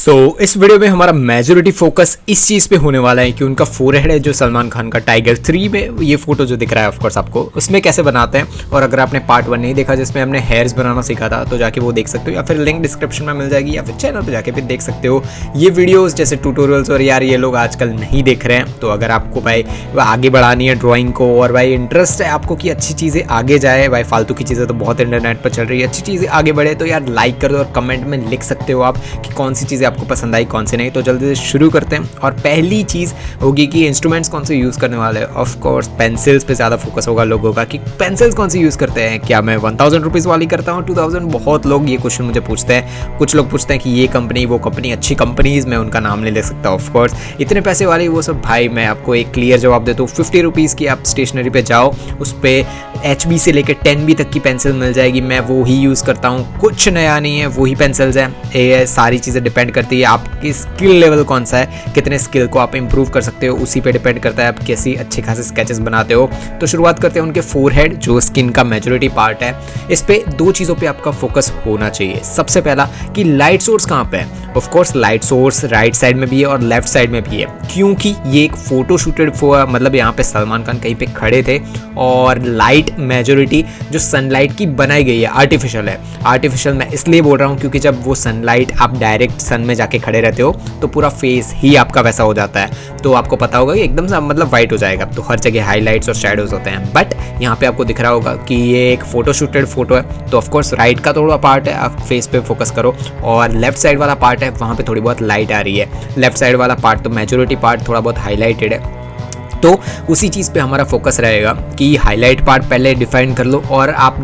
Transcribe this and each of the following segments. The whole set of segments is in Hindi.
इस वीडियो में हमारा मेजॉरिटी फोकस इस चीज़ पे होने वाला है कि उनका फोरहेड है जो सलमान खान का टाइगर 3 में ये फोटो जो दिख रहा है ऑफकोर्स आपको उसमें कैसे बनाते हैं। और अगर आपने पार्ट 1 नहीं देखा जिसमें हमने हेयर्स बनाना सीखा था तो जाके वो देख सकते हो, या फिर लिंक डिस्क्रिप्शन में मिल जाएगी, या फिर चैनल पे जाके भी देख सकते हो ये वीडियोज़ जैसे ट्यूटोरियल्स। और यार ये लोग आजकल नहीं देख रहे हैं, तो अगर आपको भाई आगे बढ़ानी है ड्राइंग को और भाई इंटरेस्ट है आपको कि अच्छी चीज़ें आगे जाए, भाई फालतू की चीज़ें तो बहुत इंटरनेट पर चल रही है, अच्छी चीज़ें आगे बढ़े तो यार लाइक कर दो और कमेंट में लिख सकते हो आप कि कौन सी चीज़ें आपको पसंद आई कौन से नहीं। तो जल्दी से शुरू करते हैं। और पहली चीज़ होगी कि इंस्ट्रूमेंट्स कौन से यूज़ करने वाले हैं। ऑफ कोर्स पेंसिल्स पे ज़्यादा फोकस होगा लोगों का कि पेंसिल्स कौन सी यूज़ करते हैं, क्या मैं 1000 रुपीज़ वाली करता हूँ 2000। बहुत लोग ये क्वेश्चन मुझे पूछते हैं, कुछ लोग पूछते हैं कि ये कंपनी वो कंपनी, अच्छी कंपनीज़ मैं उनका नाम नहीं ले सकता ऑफकोर्स, इतने पैसे वाली वो सब। भाई मैं आपको एक क्लियर जवाब देता हूँ, 50 रुपीज़ की आप स्टेशनरी पे जाओ, उस पर HB से लेकर 10B तक की पेंसिल मिल जाएगी। मैं वो ही यूज़ करता हूँ, कुछ नया नहीं है, वही पेंसिल्स हैं। ये सारी चीज़ें डिपेंड करती है आपकी स्किल लेवल कौन सा है, कितने स्किल को आप इंप्रूव कर सकते हो, उसी पे डिपेंड करता है आप कैसी अच्छे खासे स्केचेस बनाते हो। तो शुरुआत करते हैं उनके फोरहेड जो स्किन का मेजॉरिटी पार्ट है। इस पे दो चीज़ों पे आपका फोकस होना चाहिए। सबसे पहला कि लाइट सोर्स कहाँ पे है। Of course light source right side में भी है और लेफ्ट साइड में भी है, क्योंकि ये एक फोटो शूटेड मतलब यहाँ पे सलमान खान कहीं पे खड़े थे और लाइट मेजॉरिटी जो सनलाइट की बनाई गई है आर्टिफिशियल है। आर्टिफिशियल मैं इसलिए बोल रहा हूँ क्योंकि जब वो सनलाइट आप डायरेक्ट सन में जाके खड़े रहते हो तो पूरा फेस ही आपका वैसा हो जाता है, तो आपको पता होगा कि एकदम से मतलब वाइट हो जाएगा। तो हर जगह हाईलाइट्स और शैडोज होते हैं, बट यहाँ पे आपको दिख रहा होगा कि ये एक फोटो शूटेड फोटो है। तो ऑफकोर्स राइट का थोड़ा पार्ट है आप फेस पे फोकस करो, और लेफ्ट साइड वाला पार्ट है वहाँ पे थोड़ी बहुत लाइट आ रही है। लेफ्ट साइड वाला पार्ट तो मेजॉरिटी पार्ट थोड़ा बहुत हाईलाइटेड है, तो उसी चीज़ पे हमारा फोकस रहेगा कि हाईलाइट पार्ट पहले डिफाइन कर लो और आप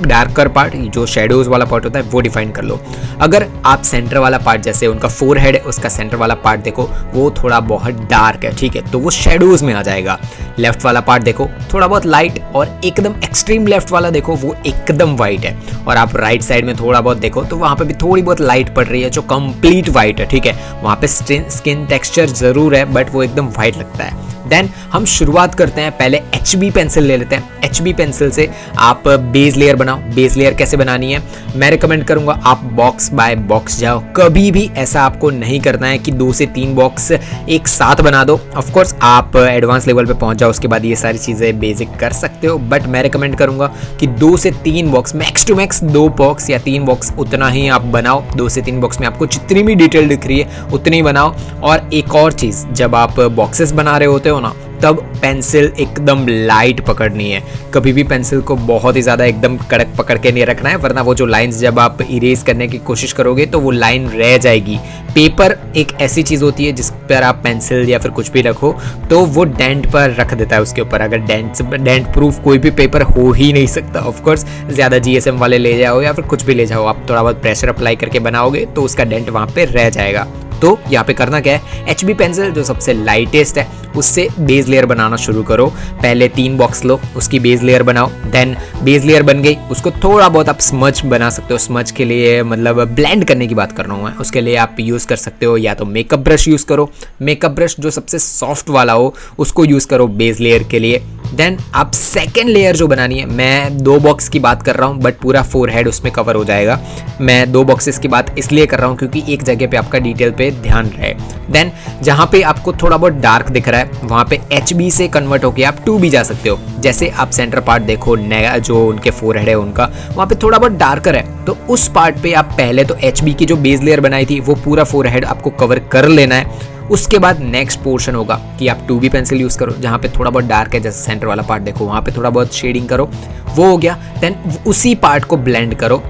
डार्कर पार्ट जो शेडोज वाला पार्ट होता है वो डिफाइन कर लो। अगर आप सेंटर वाला पार्ट जैसे उनका फोरहेड है उसका सेंटर वाला पार्ट देखो वो थोड़ा बहुत डार्क है, ठीक है, तो वो शेडोज में आ जाएगा। लेफ्ट वाला पार्ट देखो थोड़ा बहुत लाइट, और एकदम एक्सट्रीम लेफ्ट वाला देखो वो एकदम वाइट है। और आप राइट साइड में थोड़ा बहुत देखो तो वहाँ पे भी थोड़ी बहुत लाइट पड़ रही है जो कंप्लीट वाइट है, ठीक है। वहाँ पे स्किन टेक्सचर जरूर है बट वो एकदम वाइट लगता है। देन हम शुरुआत करते हैं, पहले HB पेंसिल ले लेते हैं। HB पेंसिल से आप बेस लेयर बनाओ। बेस लेयर कैसे बनानी है मैं रिकमेंड करूंगा आप बॉक्स बाय बॉक्स जाओ। कभी भी ऐसा आपको नहीं करना है कि 2 से 3 बॉक्स एक साथ बना दो। ऑफ कोर्स आप एडवांस लेवल पे पहुंच जाओ उसके बाद ये सारी चीज़ें बेसिक कर सकते हो, बट मैं रिकमेंड करूंगा कि 2 से 3 box, max to max 2 box या 3 बॉक्स उतना ही आप बनाओ। 2 से 3 बॉक्स में आपको जितनी भी डिटेल दिख रही है उतनी ही बनाओ। और एक और चीज़, जब आप बॉक्सेस बना रहे होते हो ना तब पेंसिल एकदम लाइट पकड़नी है। कभी भी पेंसिल को बहुत ही ज़्यादा एकदम कड़क पकड़ के नहीं रखना है, वरना वो जो लाइंस जब आप इरेज करने की कोशिश करोगे तो वो लाइन रह जाएगी। पेपर एक ऐसी चीज़ होती है जिस पर आप पेंसिल या फिर कुछ भी रखो तो वो डेंट पर रख देता है उसके ऊपर। अगर डेंट प्रूफ कोई भी पेपर हो ही नहीं सकता। ऑफकोर्स ज़्यादा GSM वाले ले जाओ या फिर कुछ भी ले जाओ, आप थोड़ा बहुत प्रेशर अप्लाई करके बनाओगे तो उसका डेंट वहाँ पे रह जाएगा। तो यहाँ पे करना क्या है, HB पेंसिल जो सबसे लाइटेस्ट है उससे बेस लेयर बनाना शुरू करो। पहले 3 बॉक्स लो, उसकी बेस लेयर बनाओ। देन बेस लेयर बन गई, उसको थोड़ा बहुत आप स्मज बना सकते हो। स्मज के लिए मतलब ब्लेंड करने की बात कर रहा हूँ मैं, उसके लिए आप यूज़ कर सकते हो या तो मेकअप ब्रश यूज़ करो। मेकअप ब्रश जो सबसे सॉफ्ट वाला हो उसको यूज़ करो बेस लेयर के लिए। देन आप सेकेंड लेयर जो बनानी है, मैं 2 बॉक्स की बात कर रहा हूँ बट पूरा फोरहेड उसमें कवर हो जाएगा। मैं 2 बॉक्सेस की बात इसलिए कर रहा हूँ क्योंकि एक जगह पे आपका डिटेल पे ध्यान रहे। देन जहाँ पे आपको थोड़ा बहुत डार्क दिख रहा है वहाँ पे HB से कन्वर्ट होके आप 2B जा सकते हो। जैसे आप सेंटर पार्ट देखो जो उनके फोरहेड है उनका वहाँ पे थोड़ा बहुत डार्कर है, तो उस पार्ट पे आप पहले तो HB की जो बेस लेयर बनाई थी वो पूरा फोरहेड आपको कवर कर लेना है। उसके बाद नेक्स्ट पोर्शन होगा कि आप 2B पेंसिल यूज़ करो जहाँ पे थोड़ा बहुत डार्क है, जैसे सेंटर वाला पार्ट देखो वहाँ पे थोड़ा बहुत शेडिंग करो, वो हो गया। देन उसी पार्ट को ब्लेंड करो।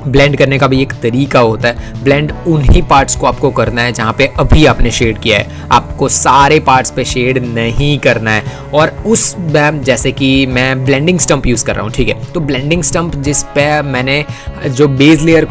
ब्लेंड करने का भी एक तरीका होता है, ब्लेंड उन्हीं पार्ट्स को आपको करना है जहाँ पे अभी आपने शेड किया है, आपको सारे पार्ट्स पे शेड नहीं करना है। और उस जैसे कि मैं ब्लेंडिंग स्टम्प यूज़ कर रहा हूँ, ठीक है, तो ब्लेंडिंग स्टम्प जिस पे मैंने जो बेस लेयर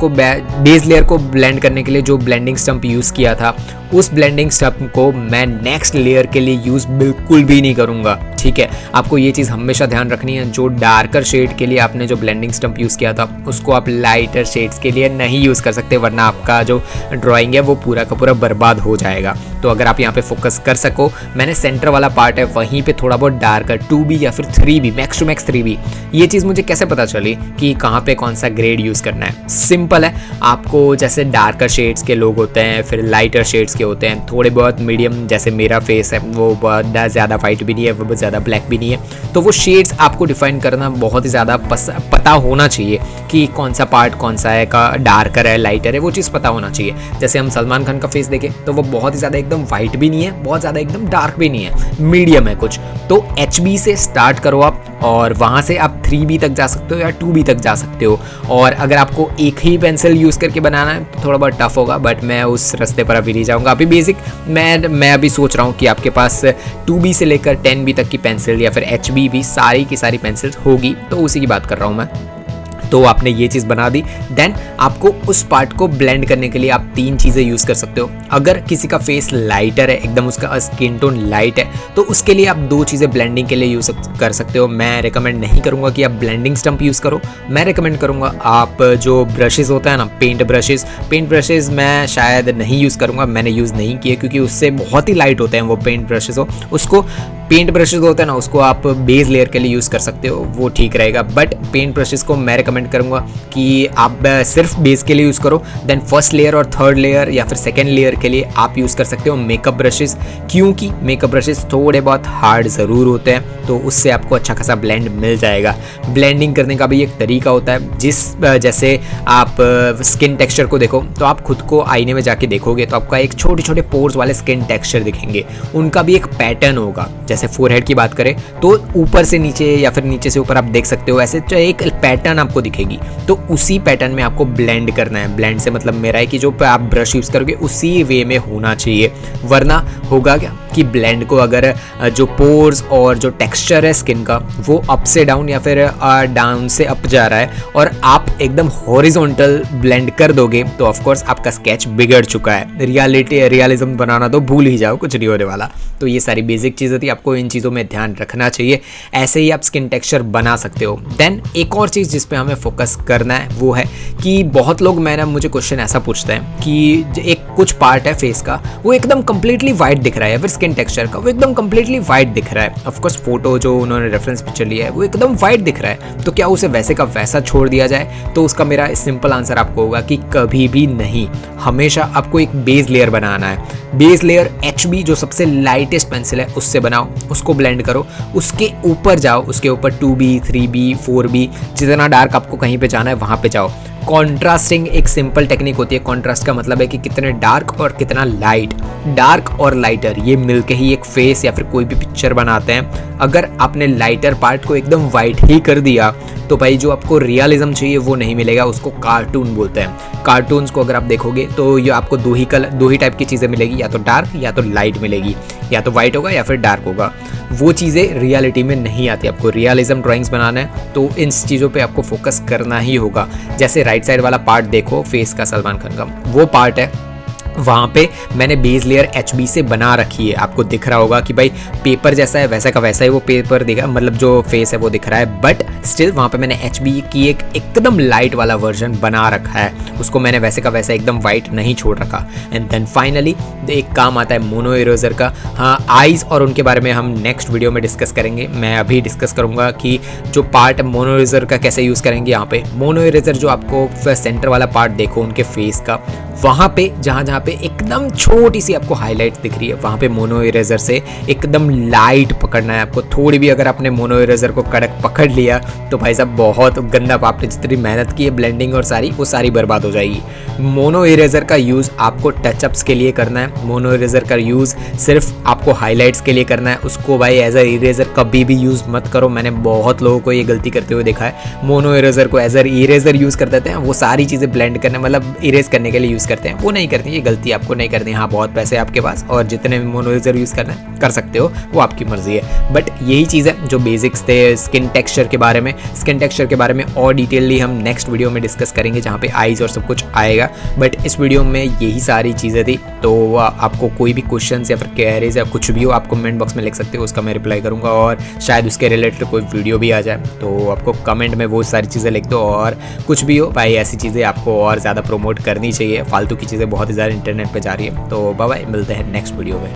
को ब्लेंड करने के लिए जो ब्लेंडिंग स्टम्प यूज़ किया था उस ब्लेंडिंग स्टंप को मैं नेक्स्ट लेयर के लिए यूज़ बिल्कुल भी नहीं करूँगा, ठीक है। आपको ये चीज़ हमेशा ध्यान रखनी है, जो डार्कर शेड के लिए आपने जो ब्लेंडिंग स्टंप यूज़ किया था उसको आप लाइटर शेड्स के लिए नहीं यूज़ कर सकते, वरना आपका जो ड्राइंग है वो पूरा का पूरा बर्बाद हो जाएगा। तो अगर आप यहाँ पे फोकस कर सको, मैंने सेंटर वाला पार्ट है वहीं पे थोड़ा बहुत डार्कर 2B या फिर 3B, max to max 3B। ये चीज़ मुझे कैसे पता चली कि कहाँ पे कौन सा ग्रेड यूज़ करना है? सिंपल है, आपको जैसे डार्कर शेड्स के लोग होते हैं, फिर लाइटर शेड्स के होते हैं, थोड़े बहुत मीडियम, जैसे मेरा फेस है वो बहुत ज़्यादा वाइट भी नहीं है, वो बहुत ज़्यादा ब्लैक भी नहीं है, तो वो शेड्स आपको डिफाइन करना बहुत ही ज़्यादा पता होना चाहिए कि कौन सा पार्ट कौन सा है, का डार्कर है लाइटर है, वो चीज़ पता होना चाहिए। जैसे हम सलमान खान का फेस देखें तो वो बहुत ही ज़्यादा एकदम वाइट भी नहीं है, बहुत ज़्यादा एकदम डार्क भी नहीं है, मीडियम है कुछ। तो HB से स्टार्ट करो आप, और वहाँ से आप 3B तक जा सकते हो या 2B तक जा सकते हो। और अगर आपको एक ही पेंसिल यूज़ करके बनाना है तो थोड़ा बहुत टफ होगा, बट मैं उस रास्ते पर अभी नहीं जाऊँगा। अभी बेसिक मैं अभी सोच रहा हूँ कि आपके पास 2B से लेकर 10B तक की पेंसिल या फिर HB भी सारी की सारी पेंसिल्स होगी, तो उसी की बात कर रहा हूँ मैं। तो आपने ये चीज़ बना दी, देन आपको उस पार्ट को ब्लेंड करने के लिए आप 3 चीज़ें यूज़ कर सकते हो। अगर किसी का फेस लाइटर है, एकदम उसका स्किन टोन लाइट है, तो उसके लिए आप 2 चीज़ें ब्लेंडिंग के लिए यूज़ कर सकते हो। मैं रिकमेंड नहीं करूँगा कि आप ब्लेंडिंग स्टंप यूज़ करो, मैं रिकमेंड करूँगा आप जो ब्रशेज़ होता है ना, पेंट ब्रशेज़ मैं शायद नहीं यूज़ करूँगा, मैंने यूज़ नहीं किए क्योंकि उससे बहुत ही लाइट होते हैं वो पेंट ब्रशेज़ हो। उसको पेंट ब्रशेज़ होते हैं ना, उसको आप बेस लेयर के लिए यूज़ कर सकते हो, वो ठीक रहेगा। बट पेंट ब्रशेज़ को मैं रिकमेंड करूँगा कि आप सिर्फ बेस के लिए यूज़ करो, देन फर्स्ट लेयर और थर्ड लेयर या फिर सेकेंड लेयर के लिए आप यूज़ कर सकते हो मेकअप ब्रशेज़, क्योंकि मेकअप ब्रशेज़ थोड़े बहुत हार्ड ज़रूर होते हैं, तो उससे आपको अच्छा खासा ब्लेंड मिल जाएगा। ब्लेंडिंग करने का भी एक तरीका होता है, जैसे आप स्किन टेक्सचर को देखो, तो आप खुद को आईने में जाके देखोगे तो आपका एक छोटे छोटे पोर्स वाले स्किन टेक्सचर दिखेंगे, उनका भी एक पैटर्न होगा। जैसे फोरहेड की बात करें तो ऊपर से नीचे या फिर नीचे से ऊपर आप देख सकते हो, ऐसे तो एक पैटर्न आपको दिखेगी, तो उसी पैटर्न में आपको ब्लेंड करना है। ब्लेंड से मतलब मेरा है कि जो आप ब्रश यूज़ करोगे उसी वे में होना चाहिए, वरना होगा क्या कि ब्लेंड को अगर जो पोर्स और जो टेक्सचर है स्किन का वो अप से डाउन या फिर डाउन से अप जा रहा है और आप एकदम हॉरिजॉन्टल ब्लेंड कर दोगे तो ऑफकोर्स आपका स्केच बिगड़ चुका है। रियलिज्म बनाना तो भूल ही जाओ, कुछ नहीं होने वाला। तो ये सारी बेसिक चीज़ें थी, आपको इन चीज़ों में ध्यान रखना चाहिए, ऐसे ही आप स्किन टेक्सचर बना सकते हो। देन एक और चीज़ जिस पे हमें फोकस करना है वो है कि बहुत लोग मुझे क्वेश्चन ऐसा पूछते हैं कि एक कुछ पार्ट है फेस का वो एकदम कंप्लीटली वाइट दिख रहा है, या फिर स्किन टेक्सचर का वो एकदम कंप्लीटली वाइट दिख रहा है। ऑफकोर्स फोटो जो उन्होंने रेफरेंस पिक्चर लिया है वो एकदम वाइट दिख रहा है, तो क्या उसे वैसे का वैसा छोड़ दिया जाए? तो उसका मेरा सिंपल आंसर आपको होगा कि कभी भी नहीं। हमेशा आपको एक बेस लेयर बनाना है। बेस लेयर HB जो सबसे लाइटेस्ट पेंसिल है उससे बनाओ, उसको ब्लेंड करो, उसके ऊपर जाओ, उसके ऊपर 2B 3B 4B जितना डार्क आपको कहीं पे जाना है वहाँ पे जाओ। कॉन्ट्रास्टिंग एक सिंपल टेक्निक होती है। कॉन्ट्रास्ट का मतलब है कि कितने डार्क और कितना लाइट। डार्क और लाइटर ये मिलके ही एक फेस या फिर कोई भी पिक्चर बनाते हैं। अगर आपने लाइटर पार्ट को एकदम वाइट ही कर दिया तो भाई जो आपको रियलिज्म चाहिए वो नहीं मिलेगा, उसको कार्टून बोलते हैं। कार्टून्स को अगर आप देखोगे तो ये आपको दो ही टाइप की चीज़ें मिलेगी, या तो डार्क या तो लाइट मिलेगी, या तो वाइट होगा या फिर डार्क होगा। वो चीज़ें रियलिटी में नहीं आती। आपको रियलिज्म ड्राइंग्स बनाना है तो इन चीज़ों पे आपको फोकस करना ही होगा। जैसे राइट साइड वाला पार्ट देखो फेस का, सलमान खान का वो पार्ट है, वहाँ पे मैंने बेस लेयर HB से बना रखी है। आपको दिख रहा होगा कि भाई पेपर जैसा है वैसा का वैसा ही वो पेपर दिखा, मतलब जो फेस है वो दिख रहा है, बट स्टिल वहाँ पे मैंने HB की एकदम लाइट वाला वर्जन बना रखा है। उसको मैंने वैसे का वैसा एकदम वाइट नहीं छोड़ रखा। एंड देन फाइनली एक काम आता है मोनो इरेजर का। हाँ, आईज और उनके बारे में हम नेक्स्ट वीडियो में डिस्कस करेंगे। मैं अभी डिस्कस करूँगा कि जो पार्ट मोनो इरेजर का कैसे यूज़ करेंगे। यहाँ पे मोनो इरेजर जो आपको सेंटर वाला पार्ट देखो उनके फेस का, वहाँ पे जहाँ पे एकदम छोटी सी आपको हाईलाइट दिख रही है वहाँ पे मोनो इरेजर से एकदम लाइट पकड़ना है आपको। थोड़ी भी अगर आपने मोनो इरेजर को कड़क पकड़ लिया तो भाई साहब बहुत गंदा, आपने जितनी मेहनत की है ब्लेंडिंग और वो सारी बर्बाद हो जाएगी। मोनो इरेजर का यूज़ आपको टचअप्स के लिए करना है। मोनो इरेजर का यूज़ सिर्फ आपको हाईलाइट्स के लिए करना है। उसको भाई एज अ इरेजर कभी भी यूज़ मत करो। मैंने बहुत लोगों को ये गलती करते हुए देखा है। मोनो इरेजर को एज अ इरेजर यूज़ कर देते हैं, वो सारी चीज़ें ब्लेंड करने मतलब इरेज करने के लिए यूज़ करते हैं, वो नहीं करती, ये गलती आपको नहीं करनी। हाँ, बहुत पैसे आपके पास और जितने भी मोनोलेजर यूज़ करना है कर सकते हो, वो आपकी मर्जी है। बट यही चीज़ है जो बेसिक्स थे स्किन टेक्सचर के बारे में। स्किन टेक्सचर के बारे में और डिटेलली हम नेक्स्ट वीडियो में डिस्कस करेंगे, जहाँ पे आईज और सब कुछ आएगा। बट इस वीडियो में यही सारी चीज़ें थी। तो आपको कोई भी क्वेश्चन या फिर क्वेरीज या कुछ भी हो, आप कमेंट बॉक्स में लिख सकते हो, उसका मैं रिप्लाई करूँगा। और शायद उसके रिलेटेड कोई वीडियो भी आ जाए, तो आपको कमेंट में वो सारी चीज़ें लिख दो। और कुछ भी हो भाई, ऐसी चीज़ें आपको और ज़्यादा प्रमोट करनी चाहिए। फालतू की चीज़ें बहुत ही ज़्यादा इंटरनेट पर जा रही है। तो बाय बाय, मिलते हैं नेक्स्ट वीडियो में।